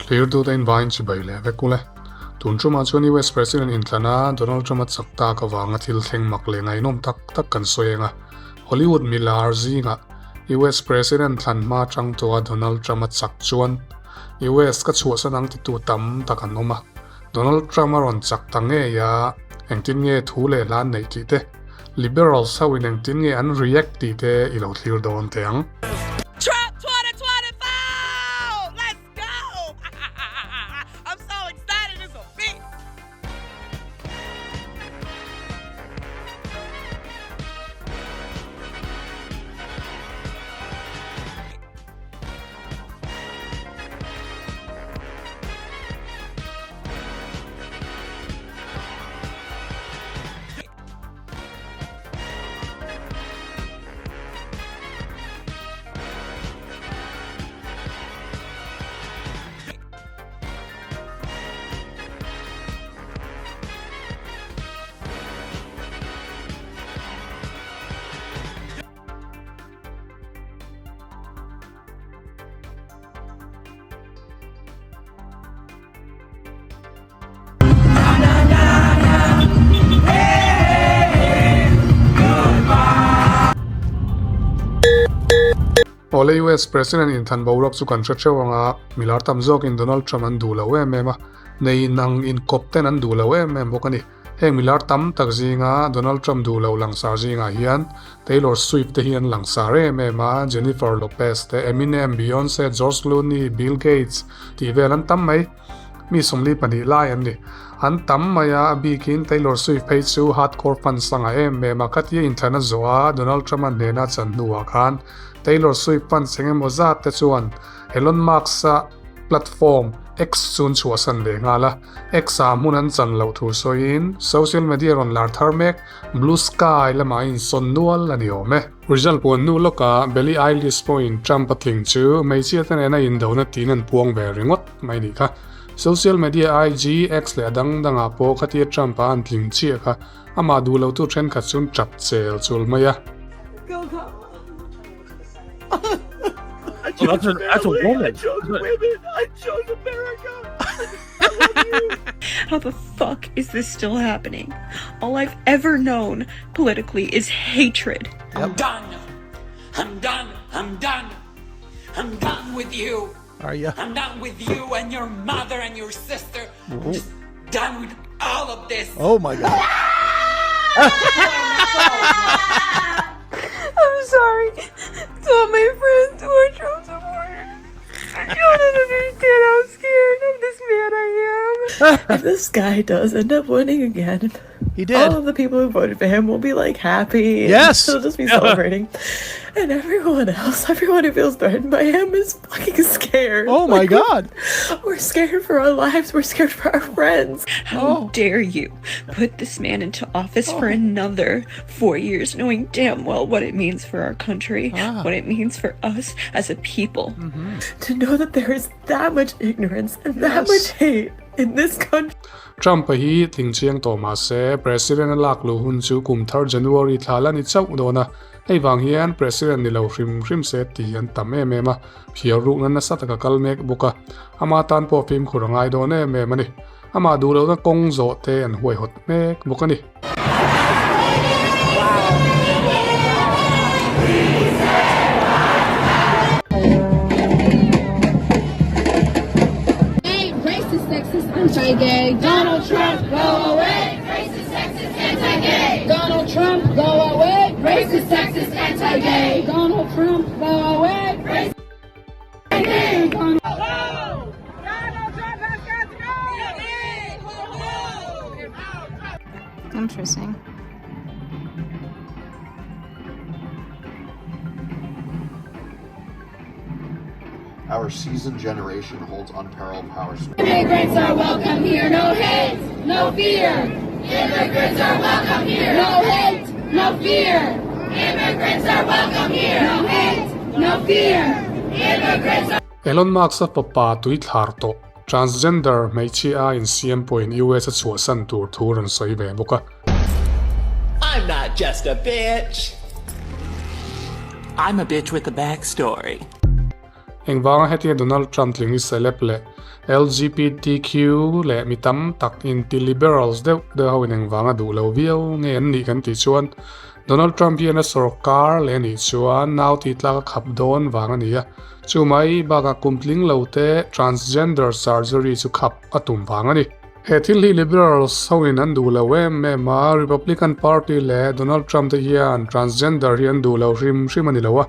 clear to the invite chibaile vekule tunchuma chuni US president intlana Donald Trump at sakta ka wanga thil theng makle ngai nom tak kan soyenga Hollywood milar zinga US president than ma chang to Donald Trump at sakchuan US ka chu sanang ti tu tam takan oma Donald Trump ron saktange ya engtin nge thule lan nei ti te liberals hawin engtin nge an react ti te ilo clear don teang Trump 2024! Let's go! I'm so excited as a bitch! Ole US president in than bawrok chu kan chawanga milar tamjok in Donald Trump an dulo mema nei nang in kopten an dulo mem bokani heng milar tam tak zinga Donald Trump dulo langsar zinga hian Taylor Swift te hian langsar mema Jennifer Lopez te Eminem Beyonce George Clooney Bill Gates ti velan tam mai mi somli pani lai an ni an tam maya bikin Taylor Swift page chu hardcore fan sanga mema katia in thana zoa Donald Trump an nena chan nuwa khan Taylor Swift fan senge moza te chuan Elon Musk platform X chun chuasan le ngala X a munan chan lo thu soin social media ron lar tharmek blue sky lama in son nual ani ome result pon nu loka Billie Eilish point Trump thing chu mai chia tan na in dona tinan puang ve ringot mai ni kha social media IG X le dang danga po khatia Trump an thing chia kha ama du lo tu trend kha chun chap chel chul maya That's a woman. I chose women. I chose America. How the fuck is this still happening? All I've ever known politically is hatred. I'm done. I'm done. I'm done. I'm done with you. Are you? I'm done with you and your mother and your sister. I'm just done with all of this. Oh my God. I'm sorry to all my friends who are Trump supporters. You don't understand how scared of this man I am. If this guy does end up winning again, He did. all of the people who voted for him will be like happy. Yes. They'll just be celebrating. And everyone else, everyone who feels threatened by him is fucking scared. Oh my God. We're scared for our lives. We're scared for our friends. How Oh. dare you put this man into office for another 4 years, knowing damn well what it means for our country, what it means for us as a people. To know that there is that much ignorance and that Yes. much hate in this country. Trump hi thing chiang to ma se president lak lu hun chu kum thar January thala ni chau dona hei wang hian president ni lo hrim se ti an tam me ma phiar ru nan na sataka kalmek buka ama tan po film khurangai do ne me mani ama du lo na kong zo te an huai hot mek bukani Racist, sexist, anti-gay. Donald Trump, go away. Racist, sexist, anti-gay. Donald Trump, go away. Racist, sexist, anti-gay. Donald Trump, go away. Racist, anti-gay. Donald Trump has got to go. Interesting. Our seasoned generation holds unparalleled power. Immigrants are welcome here. No hate, no fear. Immigrants are welcome here. No hate, no fear. Immigrants are welcome here. No hate, no fear. Immigrants are Elon Musk sa papa tuit harto transgender mai chi a in CM point US a chuasan tur thuran soi ve buka I'm not just a bitch. I'm a bitch with a backstory. engwanga hetia Donald Trump lingi celeb le LGBTQ และมีตั้มตักอินติ liberals เดาหนึ่งวางดูเราเวียวเงี้ยนี่กันติชวนโดนัลด์ทรัมป์ยันสุรการและนี่ชวนนาวติดลักขับโดนวางนี่ชูไม่บากกุมพลิงเราเต transgender surgery ชุขับอตุมวางนี่เหตุที่ liberals เขาอินันดูเราเว้แม่มา Republican Party และโดนัลด์ทรัมป์ที่ยัน transgender ยันดูเราริมนี่เราวะ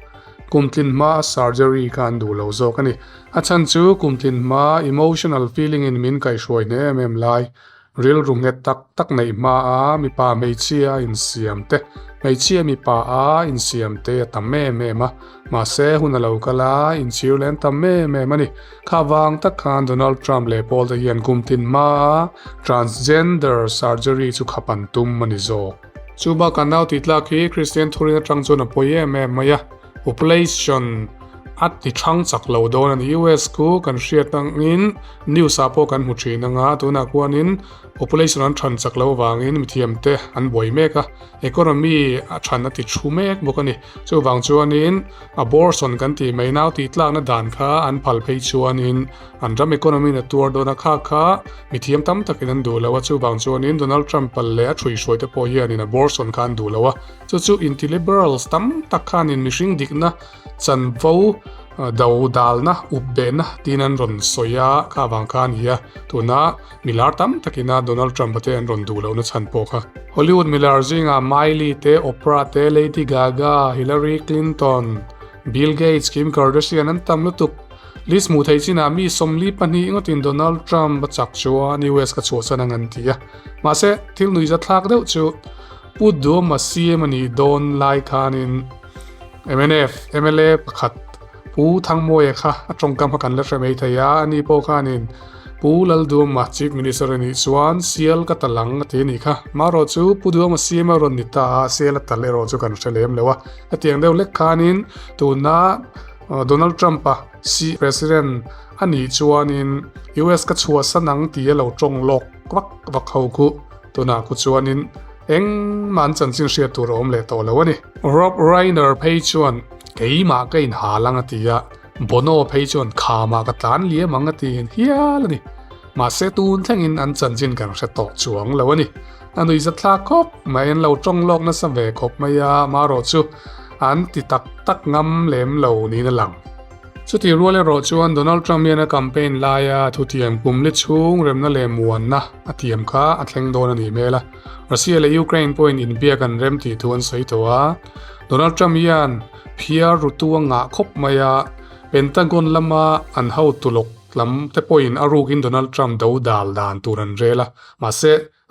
กุมพลินมา surgery กันดูเราโซกันนี่อาจารย์จูกุมพลินมา emotional feeling in มินไก่ช่วยเนี่ยแม่มไลรีลรุงเงตักในมามีป่าไม่เชียอินเสียมเตไม่เชียมีป่าอินเสียมเตตั้มแม่มาเซหุนเรากลาอินชิวเลนตั้มแม่มันนี่ข้าวางตักคานโดนัลด์ทรัมป์เลปอลตะเยียนกุมพลินมา transgender surgery จุขับปันตุมมันนี่โซจูบากันดาวติดลาคีคริสเตียนทุเรียนตรังจนอภัยแม่มายะpopulation อัดที่ช่างจักเหล่าโดนใน US กูกันเชียตังอินนิวซาโปกันหุชีนังอาตัวนักวันอิน population อันชันจักเหล่าวางอินมีเทียมเตะอันบ่อยเมกะ economy ชันนัดติดชูเมกบุกันนี่จู่วางจวนอิน abortion กันที่ไม่น่าติดลากนัดด่านค่ะอันพัลเพย์จวนอินอันรำ economy นัดตัวโดนค่ะมีเทียมตั้มตะกินันดูแล้วว่าจู่วางจวนอินโดนัลด์ทรัมป์พัลเล่ช่วยแต่พอเฮียนิน abortion กันดูแล้วว่าจู่อินที่ liberals ตั้มตะกันอินมิชิงดิกนะจันฟูดาวดาลนะอุบเบนนะที่นั่นรอนสอยาข้าวางคานเฮียตัวน่ะมิลาร์ตัมตะกินาโดนัลด์ทรัมป์เตนรอนดูแล้วนะฉันพอค่ะฮอลลีวูดมิลาร์จิงอ่ะไมลี่เตโอปราเตเลดี้กากาฮิลลารีคลินตันบิลเกตส์คิมคาร์ดาเชียนนั้นตั้มลุตุกลิสมูไทยจินามีสมลีปันนี้งตินโดนัลด์ทรัมป์บัจักชัวนิวเวสกับชัวสนังอันที่มาเสที่ลุยจะทักเดียวจูพูดดูมาซีมันนี่โดนไล่คานิน MLA ประคัดปูทั้งมวยค่ะตรงกำพักันและเฟรมไทยานี่พอขานินปูลัลดูมาชิฟมินิสเตอร์นี่สวนเซียลกัตลังที่นี่ค่ะมารอจูปูดูมาซีมารอนิตาเซียลตัดเลรอจูกันเฉลิมเลยวะแต่ยังเดียวเล็กขานินตัวน่าโดนัลด์ทรัมป์ซีประธานอันนี้ชวนิน US ก็ชัวสนังที่เราจงลกวักเขาคุตัวน่าคุชวนินเอ็งมันจันจิงเชียตัวรอมเลยตัวแล้ววะนี่ Rob Reiner เพย์ชวนเกี่ยมาก็อินหาลังตีอะบโนเพย์ชวนขามาก็ตันเลี้ยมังตีนเฮียละนี่มาเซตูนทั้งอินอันจันจินกันเสตอกช่วงแล้ววะนี่อันนี้จะทลากครบไม่เห็นเราจงลกนั่นสเวครบไม่ยามารอจูอันติตักงำเหลมเหล่านี้นั่นหลังสุดที่รัวเลยรอชวนโดนัลด์ทรัมป์เนี่ยแคมเปญลายทุเทียมปุ่มลิชุงเริ่มนั่นเลยมวนนะเทียมข้าอัดแข่งโดนนี่เมล่ะรัสเซียและยูเครนพอยน์อินเบียกันเริ่มที่ทวนสวยตัวโดนัลด์ทรัมป์ยันเพียรุตัวงะคบมายาเป็นตั้งคนละมาอันเฮาตุลกลำแต่พอยน์อารูกินโดนัลด์ทรัมป์ดาวดาลดานตัวนั้นเรล่ะมาเซ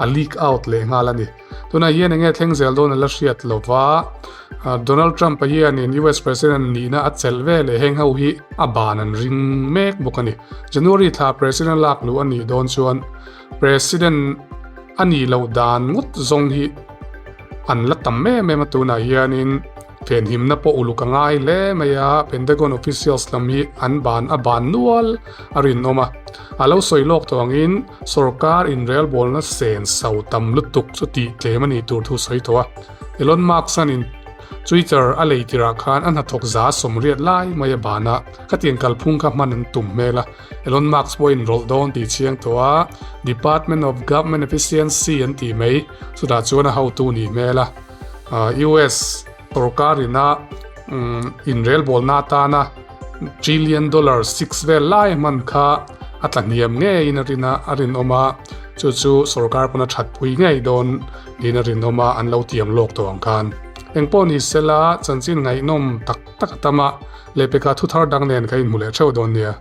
อลีกเอาท์เลยงาลันนี่ตัวนั้นยังไงแทงเซลโดนลัชเชียตลว่าโดนัลด์ทรัมป์ไปยัน US President นี่นะอัดเซลเวลเฮงเฮาฮีอับานันริงเมกบุกันนี่ January ท่า President ลักลูอันนี้โดนชวน President อันนี้เราดานงดทรงฮีอันละตั้มแม่มาตัวนั้นยันินเห็นหิมนับอุลุกังไงเล่ไม่ยาเป็นเด็กคนออฟฟิเชียลสลัมฮีอันบานนัวลอารินออกมาอาเราสวยโลกตัวงินสุรการอินเรียลบอลนั้นเซนสาวตั้มลุตุกสุดที่เจมันนี่ตัวทุสวยตัวอีลอนมาร์กสันอิน Twitter อะไรที่ราคาอันหัดทกษาสมเรียดไล่ไม่ยาบานะก็เตียงกัลพุ่งกับมันนั้นตุ่มเมล่ะอีลอนมาร์กส์บอยน์โรลดอนที่เชียงตัว Department of Government Efficiency อันที่ไม่สุดาจวนเขาตัวนี้เมล่ะUSสุรการินะอินเรียลบอลนาตานะ$1 trillion6เวลไล่มันค่ะอัตลักษณ์เนียมเงยนรินะอารินออกมาจู่สุรการพนัดชัดปุยเงยโดนดินรินออกมาอันเราเตรียมโลกตัวอังคารเอ็งป้อนอิสระจันจินไงนมตักตะมะเลเปกาทุทาร์ดังเนนใครมุเลเช่าโดนเนี่ย